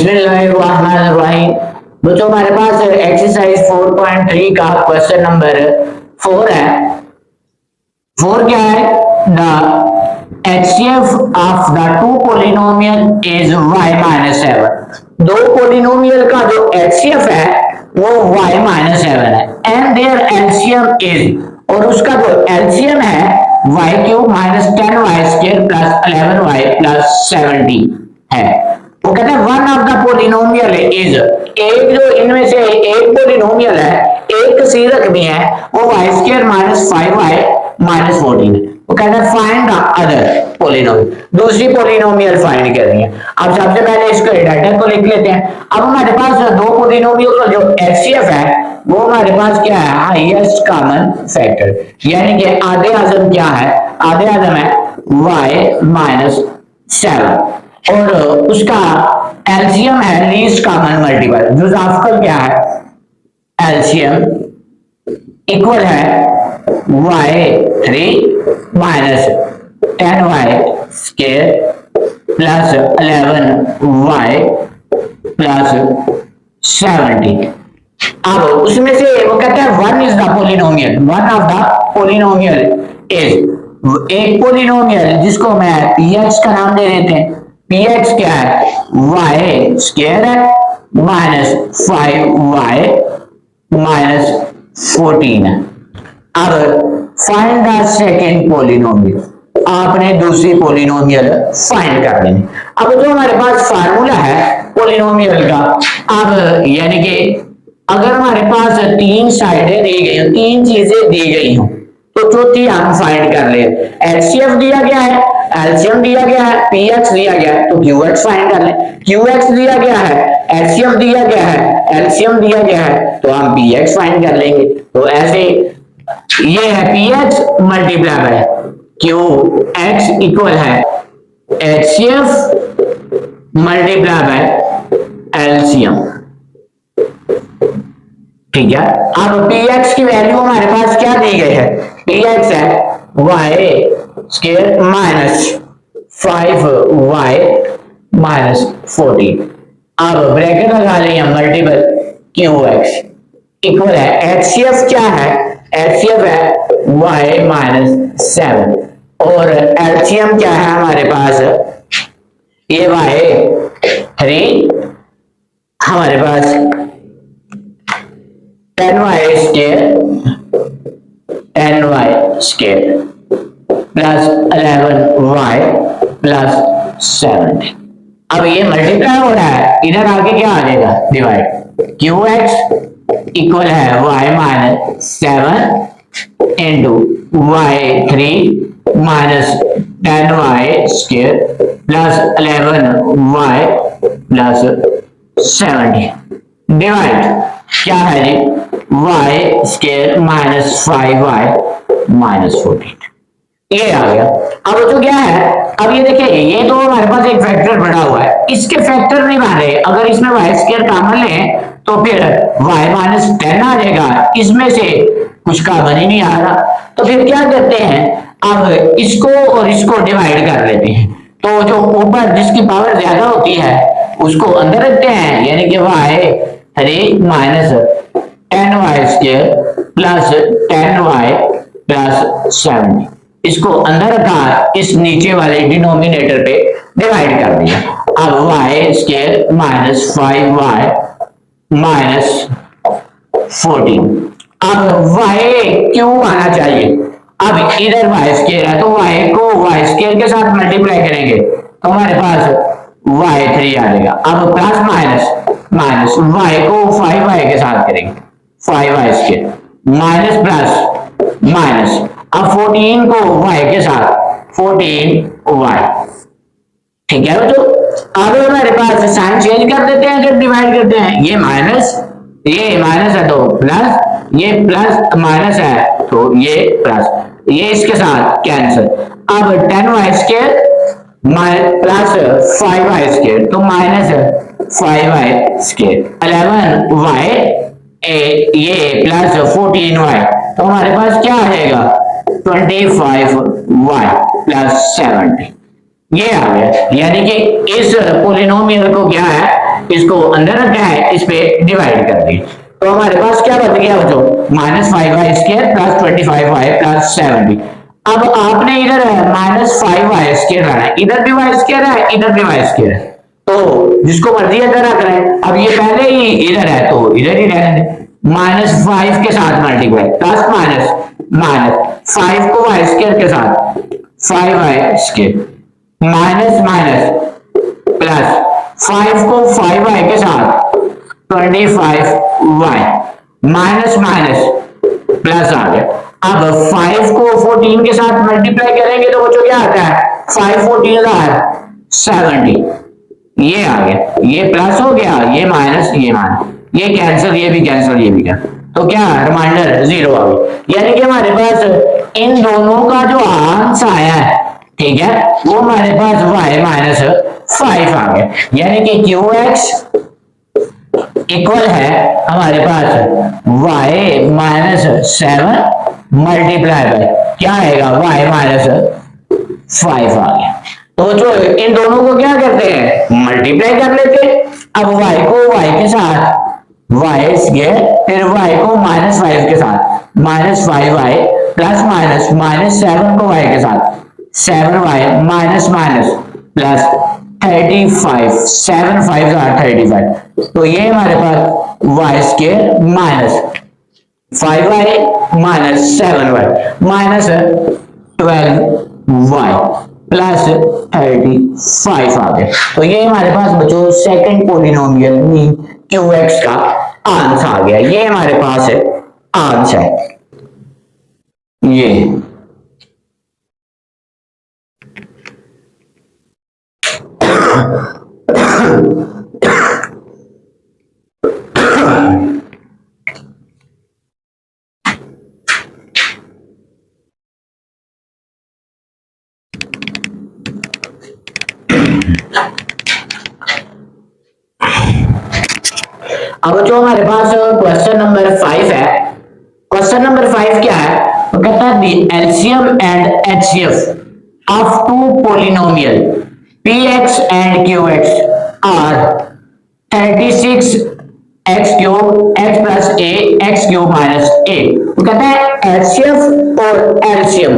बिस्मिल्लाहिर्रहमानिर्रहीम। बच्चों हमारे पास एक्सरसाइज 4.3 का क्वेश्चन नंबर 4 है। 4 क्या है? The HCF of the two polynomial is y minus 7। दो पोलिनोमियल का जो HCF है वो y माइनस 7 है। एंड देयर LCM इज, और उसका जो LCM है y cube minus 10y square plus 11y plus 70 है। वो कहते हैं one of the polynomial is, एक जो इनमें से एक पोलिनोमियल है, एक सीरक भी है, वो y square minus 5y minus 14 है। वो कहते हैं फाइंड द अदर पोलिनोमियल, दूसरी पोलिनोमियल फाइंड करनी है। अब सबसे पहले इसको डाटा को लिख लेते हैं। अब हमारे पास दो पोलिनोमियल का जो HCF है वो हमारे पास क्या है? हाईएस्ट कॉमन फैक्टर, यानी कि आधे आजम क्या है? आधे आजम है y माइनस 7 और उसका एलसीएम है लीस्ट कॉमन मल्टीपल। जुजाफकल क्या है? एलसीएम इक्वल है y3 minus 10y square plus 11y plus 70। अब उसमें से वो कहते हैं one is the polynomial, one of the polynomial is, एक पोलिनोमियल जिसको मैं px का नाम दे देते हैं। px क्या है? y स्क्वायर है माइनस 5y माइनस 14 है। अब फाइंड द सेकेंड पोलिनोमियल, आपने दूसरी पोलिनोमियल फाइंड कर लेनी। अब जो हमारे पास फार्मूला है पोलिनोमियल का, अब यानी कि अगर हमारे पास तीन साइडें दी गई हो, तीन चीजें दी गई हो, तो चौथी हम फाइंड कर ले। एचसीएफ दिया गया है, एलसीएम दिया गया है, पीएक्स दिया गया है, तो क्यूएक्स फाइंड कर ले। क्यूएक्स दिया गया है, एचसीएफ दिया गया है, एलसीएम दिया गया है, तो हम पीएक्स फाइंड कर लेंगे। तो ऐसे ये है px multiply by Q x equal है एचसीएफ मल्टीप्लाई बाय एलसीएम। ठीक है। अब px की वैल्यू हमारे पास क्या दी गई है? px है y square minus 5y minus 14। अब ब्रैकेट लगा लेंगे मल्टीपल qx इक्वल है HCF क्या है? HCF है y माइनस 7 और LCM क्या है हमारे पास? ये y3 हमारे पास 10y square plus 11y plus 7। अब ये मल्टीप्लाई हो रहा है, इधर आगे क्या आ जाएगा? डिवाइड। qx इक्वल है y minus 7 into y3 minus 10y square plus 11y plus 70 divide क्या है जी? y square minus 5y minus 14। ये आ गया। अब जो क्या है, अब ये देखिए, ये तो हमारे पास एक फैक्टर बना हुआ है, इसके फैक्टर नहीं बन रहे। अगर इसमें y स्क्वायर कॉमन लें तो फिर y माइनस 10 आ जाएगा, इसमें से कुछ कॉमन ही नहीं आ रहा। तो फिर क्या करते हैं, अब इसको और इसको डिवाइड कर लेते हैं। तो जो ऊपर जिसकी पावर ज्यादा होती है उसको अंदर रखते हैं, यानी कि y3 minus 10y square plus 10y plus 7 इसको अंदर रखा, इस नीचे वाले डिनोमिनेटर पे डिवाइड कर दिया। अब y square minus 5y minus 14। अब y क्यों आना चाहिए? अब इधर y स्क्वायर है तो y को y स्क्वायर के साथ मल्टीप्लाई करेंगे तो हमारे पास y3 आ जाएगा। अब प्लस माइनस माइनस y को 5y के साथ करेंगे 5y square minus plus minus, अब 14 को y के साथ 14y। ठीक है बच्चों। अब हमारे पास साइन चेंज कर देते हैं जब डिवाइड करते हैं। ये माइनस है तो प्लस, ये प्लस माइनस है तो ये प्लस, ये इसके साथ कैंसिल। अब 10y square plus 5y square तो माइनस 5y स्क्वायर 11y ये प्लस 14y तो हमारे पास क्या आ जाएगा? 25y plus 70। ये आ गया, यानी कि इस पोलिनोमियल को क्या है? इसको अंदर रखा है, इस पे डिवाइड कर दी। तो हमारे पास क्या बच गया बच्चों, -5y² प्लस 25y प्लस 70। अब आपने इधर -5y² लाना है, इधर भी y² है, इधर भी y² है, तो जिसको मर्जी इधर रख रहे हैं। अब ये पहले ही इधर है तो इधर ही रहने दें, -5 के साथ मल्टीप्लाई, प्लस माइनस माइनस 5 को y² के साथ 5y², माइनस माइनस प्लस 5 को 5y के साथ 25y, माइनस माइनस प्लस आ गया। अब 5 को 14 के साथ मल्टीप्लाई करेंगे तो बच्चों क्या आता है, 5 14 70, ये आ गया, ये प्लस हो गया, ये माइनस, ये कैंसिल, ये भी कैंसिल, ये भी कैंसिल, तो क्या रिमाइंडर 0 आ गई। यानी कि हमारे पास इन दोनों का जो आंसर आया है, ठीक है, वो हमारे पास y-5 आ गया। यानी कि qx इक्वल है हमारे पास y-7 मल्टीप्लाई बाय क्या आएगा, y-5 आ गया। तो जो इन दोनों को क्या करते हैं, मल्टीप्लाई कर लेते हैं। अब y को y के साथ y², फिर y को -5 के साथ -5y प्लस माइनस -7 को y के साथ 7y माइनस माइनस प्लस 35, 7 5 35, तो ये हमारे पास y² minus 5y minus 7y minus 12y plus 35 आ गया। तो ये हमारे पास बच्चों सेकंड पोलिनोमियल qx का आंसर आ गया। ये हमारे पास है आंसर है ये। अब जो हमारे पास क्वेश्चन नंबर 5 है, क्वेश्चन नंबर 5 क्या है, तो कहता है the LCM and HCF of two polynomial px and qx are 36 x³ x plus a x³ minus a। तो कहता है एचसीएफ और एलसीएम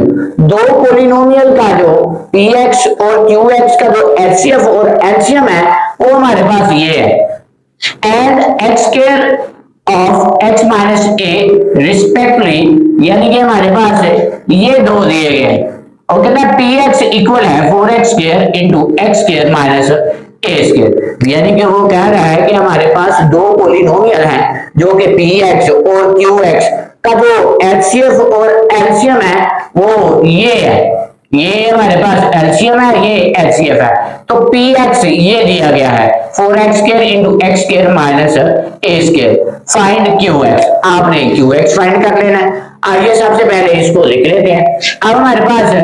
दो पोलिनोमियल का जो px और qx का जो एचसीएफ और एलसीएम है वो हमारे पास ये है, and x² of x minus a respectively, यानी कि हमारे पास ये दो दिए गए हैं और कहता है px इक्वल है 4x² into x² minus a², यानी कि वो कह रहा है कि हमारे पास दो पोलिनोमियल हैं जो कि px और qx का जो एचसीएफ और एलसीएम है वो ये है, ये हमारे पास एलसीएम है, ये एचसीएफ है। तो px ये दिया गया है 4x² into x² minus a², find qx, आपने qx फाइंड कर लेना है। आइए सबसे पहले इसको लिख लेते हैं। अब हमारे पास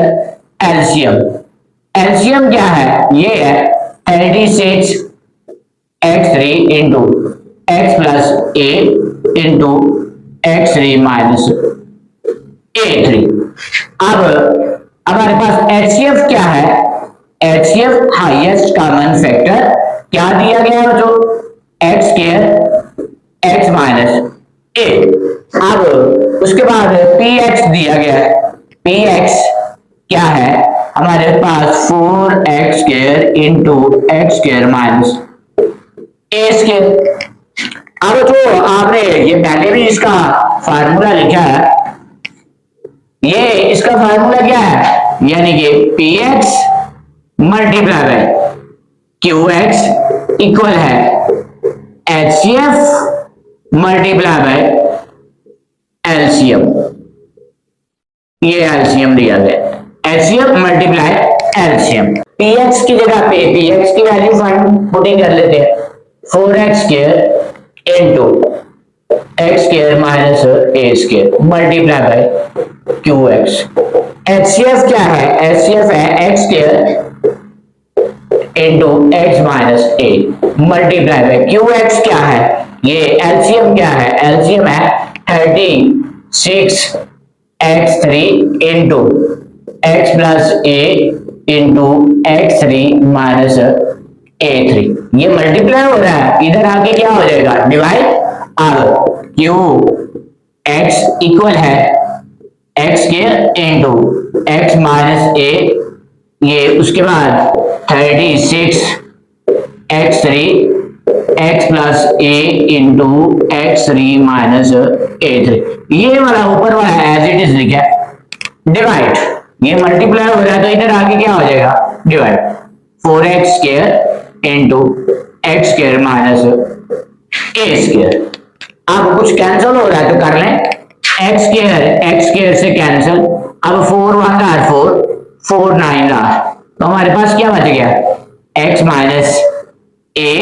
एलसीएम, एलसीएम क्या है, ये है 36 x3 into x plus a into x3 minus a3। अब हमारे पास एचसीएफ क्या है, एचसीएफ हाईएस्ट कॉमन फैक्टर क्या दिया गया है जो x² x माइनस a। अब उसके बाद px दिया गया है, px क्या है हमारे पास 4x² into x² minus a²। अब जो आपने ये पहले भी इसका फार्मूला लिखा है, ये इसका फार्मूला क्या है, यानी कि px multiply by qx equal है HCF मल्टीप्लाई बाय एलसीएम। ये एलसीएम दिया गया, HCF मल्टीप्लाई एलसीएम। px की जगह पे px की वैल्यू फाइंड पुटिंग कर लेते हैं, 4x² into x² minus a² multiply by qx। HCF क्या है, HCF है x² into x minus a multiply by qx क्या है, ये एलसीएम क्या है, एलसीएम है 36 x3 into x plus a into x3 minus a3। ये मल्टीप्लाई हो रहा है, इधर आके क्या हो जाएगा, डिवाइड। अब क्यू एक्स इक्वल है एक्स के इंटू एक्स माइनस ए, ये उसके बाद 36 x three x plus a into x three minus A three. ये वाला ऊपर वाला एज इट इज लिखा है, डिवाइड। ये मल्टीप्लाई हो रहा है तो इधर आगे क्या हो जाएगा, divide. 4x square into x square minus a square. अब कुछ कैंसिल हो रहा है तो कर लें, एक्स स्क्वायर से कैंसिल। अब 4 1 4 4 9 तो हमारे पास क्या बच गया, x minus a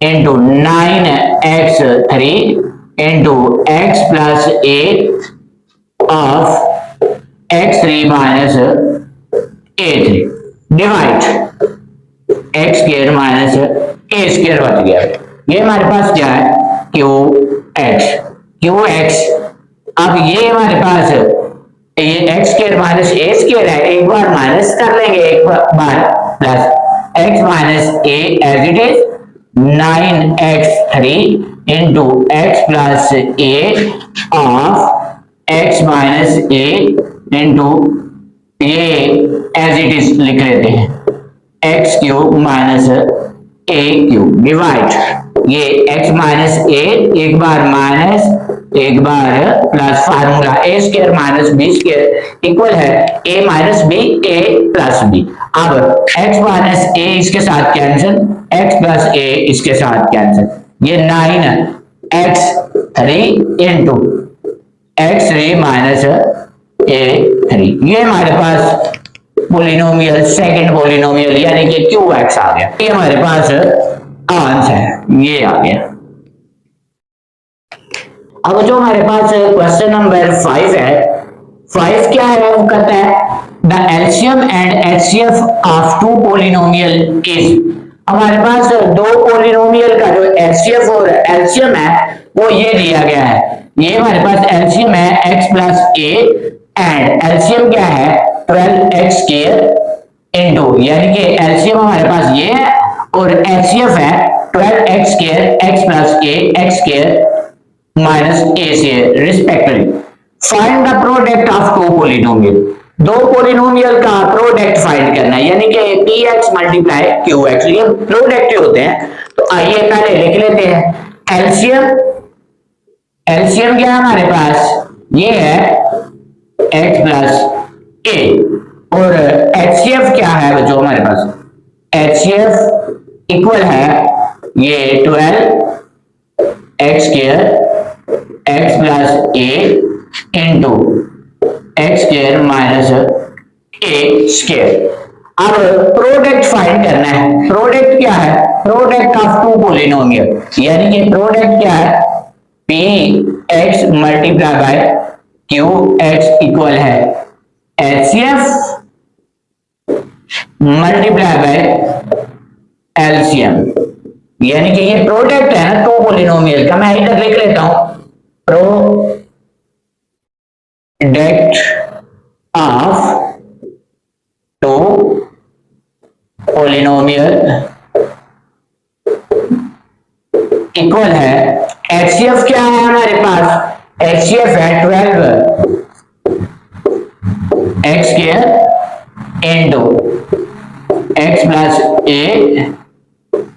into 9x3 into x plus a of x3 minus a3 divide x square minus a square बच गया। ये हमारे पास क्या है, क्यू एक्स। अब ये हमारे पास ये x square minus a square है, एक बार माइनस कर लेंगे, एक बार plus x minus a as it is 9x3 into x plus a of x minus a into ये एज इट इज लिख लेते हैं x cube minus a cube divide ये एक्स माइनस ए, एक बार माइनस एक बार plus, formula a square minus b square equal है a minus b a plus B. अब एक्स माइनस ए इसके साथ कैंसिल, एक्स प्लस ए इसके साथ कैंसिल, ये 9x3 into x3 minus a3। ये हमारे पास पोलिनोमियल, सेकंड पोलिनोमियल यानी कि QX आ गया। ये हमारे पास आंसर है, ये आ गया। अब जो हमारे पास क्वेश्चन नंबर 5 है, 5 क्या है, वो कहता है the LCM and HCF of two polynomial is. हमारे पास दो पोलिनोमियल का जो एचसीएफ और एलसीएम है वो ये दिया गया है। ये हमारे पास एलसीएम है x plus A and LCM क्या है 12x स्क्वायर इंटू, यानी कि एलसीएम हमारे पास ये है और एचसीएफ है 12x square x plus a x square minus a से respectively. Find the product of two polynomial. दो पोलिनोमियल का प्रोडक्ट फाइंड करना है, यानी कि px मल्टीप्लाई qx, ये प्रोडक्ट होते हैं। तो आइए पहले लिख लेते हैं एलसीएम। एलसीएम क्या है हमारे पास, ये है x प्लस ए और एचसीएफ क्या है जो हमारे पास, एचसीएफ इक्वल है ये 12x square x plus a into x square minus a square. अब प्रोडक्ट फाइंड करना है। प्रोडक्ट क्या है, प्रोडक्ट ऑफ टू पोलिनोमियल, यानी कि प्रोडक्ट क्या है P x multiply by Q x equal है एचसीएफ मल्टीप्लाई बाय एलसीएम, यानी कि ये प्रोडक्ट है ना टू पोलिनोमियल का। मैं इधर लिख लेता हूं product of two polynomial equal है एचसीएफ क्या है हमारे पास, एचसीएफ है 12x square into x plus a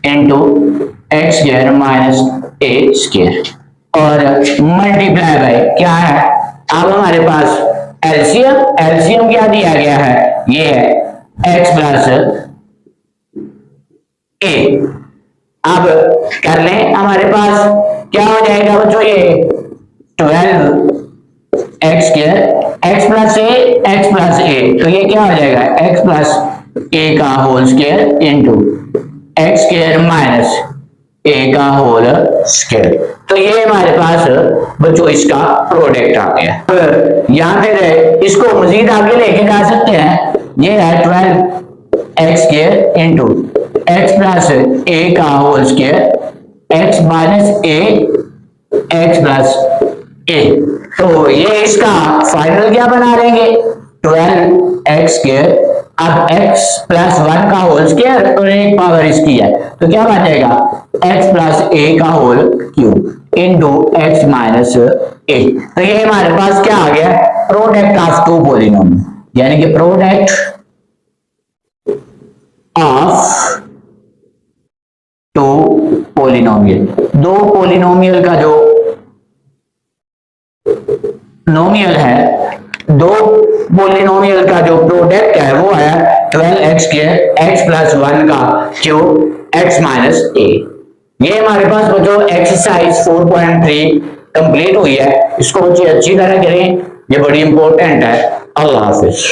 into x square minus a square और मल्टीप्लाई बाय क्या है। अब हमारे पास एलसीएम, एलसीएम क्या दिया गया है, ये है एक्स प्लस ए। अब कर लें, हमारे पास क्या हो जाएगा बच्चों, ये 12x square x plus a, तो ये क्या हो जाएगा एक्स प्लस ए का whole square into x square minus a का होल स्क्वायर। तो ये हमारे पास बच्चों इसका प्रोडक्ट आ गया। यहाँ फिर इसको मजीद आगे लेके जा सकते हैं, ये है 12x square into x plus a का whole square x minus a x plus a. तो ये इसका फाइनल क्या बना लेंगे 12x स्क्वायर अब x प्लस वन का होल स्क्वायर और एक पावर इसकी है, तो क्या बन जाएगा x प्लस ए का whole cube into x minus a. तो ये हमारे पास क्या आ गया, प्रोडक्ट ऑफ टू पॉलिनोमियल, यानी कि प्रोडक्ट ऑफ टू पॉलिनोमियल, दो पॉलिनोमियल का जो नोमियल है, दो पॉलिनोमियल का जो प्रोडक्ट है वो है 12x के x प्लस वन का क्यूब x माइनस ए। ये हमारे पास बच्चों एक्सरसाइज 4.3 कंप्लीट हुई है, इसको बच्चे अच्छी तरह करें, ये बड़ी इंपॉर्टेंट है। अल्लाह हाफिज।